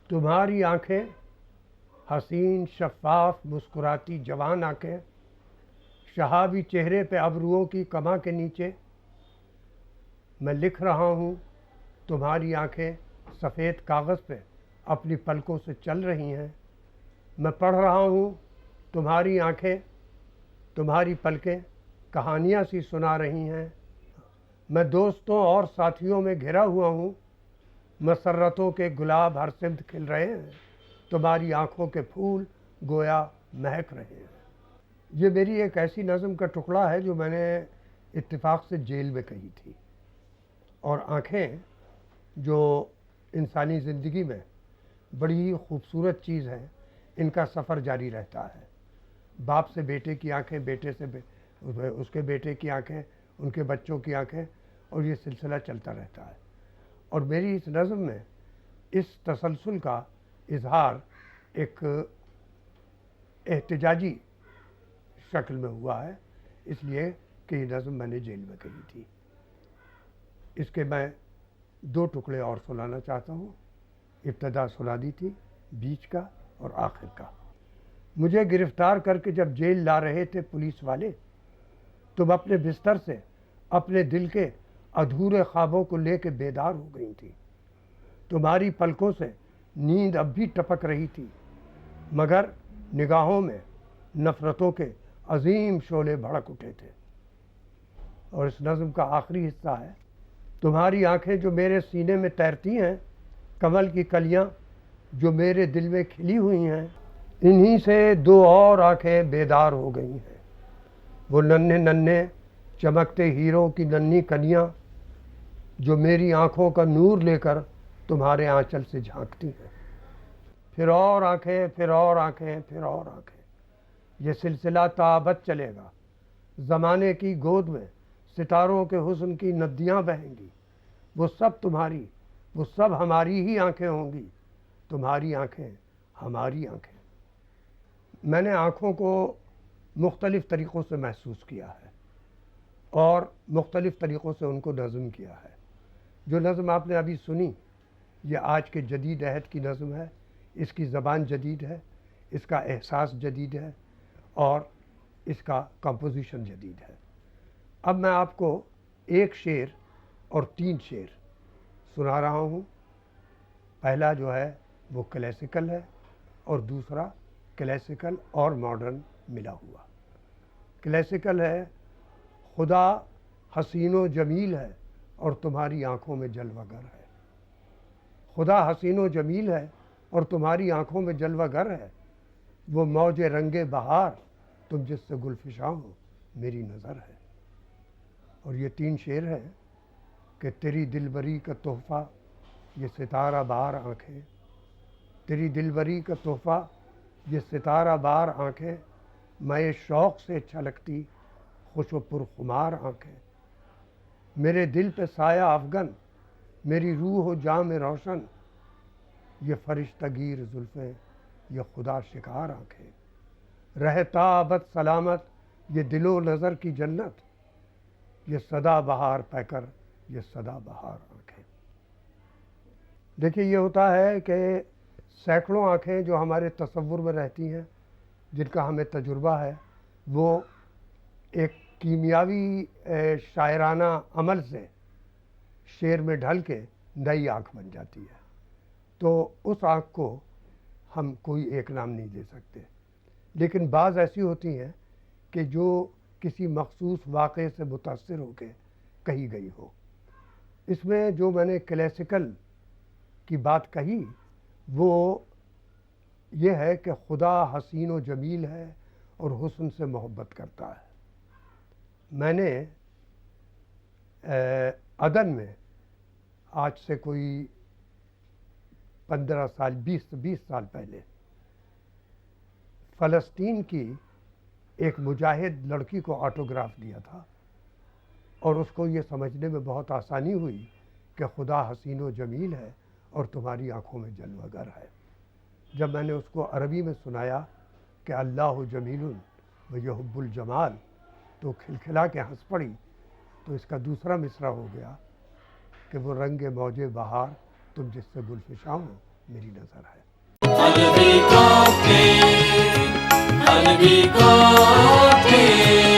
تمہاری آنکھیں حسین شفاف مسکراتی جوان آنکھیں، شہابی چہرے پہ ابروؤں کی کماں کے نیچے میں لکھ رہا ہوں۔ تمہاری آنکھیں سفید کاغذ پہ اپنی پلکوں سے چل رہی ہیں، میں پڑھ رہا ہوں۔ تمہاری آنکھیں، تمہاری پلکیں کہانیاں سی سنا رہی ہیں، میں دوستوں اور ساتھیوں میں گھرا ہوا ہوں، مسرتوں کے گلاب ہر سمت کھل رہے ہیں، تمہاری آنکھوں کے پھول گویا مہک رہے ہیں۔ یہ میری ایک ایسی نظم کا ٹکڑا ہے جو میں نے اتفاق سے جیل میں کہی تھی۔ اور آنکھیں جو انسانی زندگی میں بڑی ہی خوبصورت چیز ہے، ان کا سفر جاری رہتا ہے۔ باپ سے بیٹے کی آنکھیں، بیٹے سے اس کے بیٹے کی آنکھیں، ان کے بچوں کی آنکھیں، اور یہ سلسلہ چلتا رہتا ہے۔ اور میری اس نظم میں اس تسلسل کا اظہار ایک احتجاجی شکل میں ہوا ہے، اس لیے کہ یہ نظم میں نے جیل میں کہی تھی۔ اس کے میں دو ٹکڑے اور سنانا چاہتا ہوں۔ ابتدا سنا دی تھی، بیچ کا اور آخر کا۔ مجھے گرفتار کر کے جب جیل لا رہے تھے پولیس والے، تم اپنے بستر سے اپنے دل کے ادھورے خوابوں کو لے کے بیدار ہو گئی تھی۔ تمہاری پلکوں سے نیند اب بھی ٹپک رہی تھی، مگر نگاہوں میں نفرتوں کے عظیم شعلے بھڑک اٹھے تھے۔ اور اس نظم کا آخری حصہ ہے: تمہاری آنکھیں جو میرے سینے میں تیرتی ہیں، کمل کی کلیاں جو میرے دل میں کھلی ہوئی ہیں، انہی سے دو اور آنکھیں بیدار ہو گئی ہیں، وہ ننھے ننھے چمکتے ہیروں کی ننھی کلیاں جو میری آنکھوں کا نور لے کر تمہارے آنچل سے جھانکتی ہیں۔ پھر اور آنکھیں، پھر اور آنکھیں، پھر اور آنکھیں، یہ سلسلہ تابد چلے گا۔ زمانے کی گود میں ستاروں کے حسن کی ندیاں بہیں گی، وہ سب تمہاری، وہ سب ہماری ہی آنکھیں ہوں گی، تمہاری آنکھیں، ہماری آنکھیں۔ میں نے آنکھوں کو مختلف طریقوں سے محسوس کیا ہے اور مختلف طریقوں سے ان کو نظم کیا ہے۔ جو نظم آپ نے ابھی سنی، یہ آج کے جدید عہد کی نظم ہے، اس کی زبان جدید ہے، اس کا احساس جدید ہے اور اس کا کمپوزیشن جدید ہے۔ اب میں آپ کو ایک شعر اور تین شعر سنا رہا ہوں۔ پہلا جو ہے وہ کلاسیکل ہے اور دوسرا کلاسیکل اور ماڈرن ملا ہوا۔ کلاسیکل ہے: خدا حسین و جمیل ہے اور تمہاری آنکھوں میں جلوہ گر ہے۔ خدا حسین و جمیل ہے اور تمہاری آنکھوں میں جلوہ گر ہے، وہ موج رنگ بہار تم جس سے گل فشاں ہو میری نظر ہے۔ اور یہ تین شعر ہیں کہ تیری دلبری کا تحفہ یہ ستارہ بار آنکھیں، تیری دلبری کا تحفہ یہ ستارہ بار آنکھیں، میں شوق سے چھلکتی خوش و پرخمار آنکھیں، میرے دل پہ سایہ افغن میری روح و جام روشن، یہ فرشتہ گیر زلفیں یہ خدا شکار آنکھیں، رہتا ابد سلامت یہ دل و نظر کی جنت، یہ سدا بہار پہ کر یہ سدا بہار آنکھیں۔ دیکھیے، یہ ہوتا ہے کہ سینکڑوں آنکھیں جو ہمارے تصور میں رہتی ہیں، جن کا ہمیں تجربہ ہے، وہ ایک کیمیاوی شاعرانہ عمل سے شعر میں ڈھل کے نئی آنکھ بن جاتی ہے۔ تو اس آنکھ کو ہم کوئی ایک نام نہیں دے سکتے، لیکن بعض ایسی ہوتی ہیں کہ جو کسی مخصوص واقعے سے متاثر ہو کے کہی گئی ہو۔ اس میں جو میں نے کلاسیکل کی بات کہی وہ یہ ہے کہ خدا حسین و جمیل ہے اور حسن سے محبت کرتا ہے۔ میں نے عدن میں آج سے کوئی 15 سال 20 سال پہلے فلسطین کی ایک مجاہد لڑکی کو آٹوگراف دیا تھا، اور اس کو یہ سمجھنے میں بہت آسانی ہوئی کہ خدا حسین و جمیل ہے اور تمہاری آنکھوں میں جلوہ گر ہے۔ جب میں نے اس کو عربی میں سنایا کہ اللہ جمیل و یحب الجمال، تو کھلکھلا کے ہنس پڑی تو اس کا دوسرا مصرع ہو گیا کہ وہ رنگ موج بہار تم جس سے گلفشاں ہو میری نظر ہے.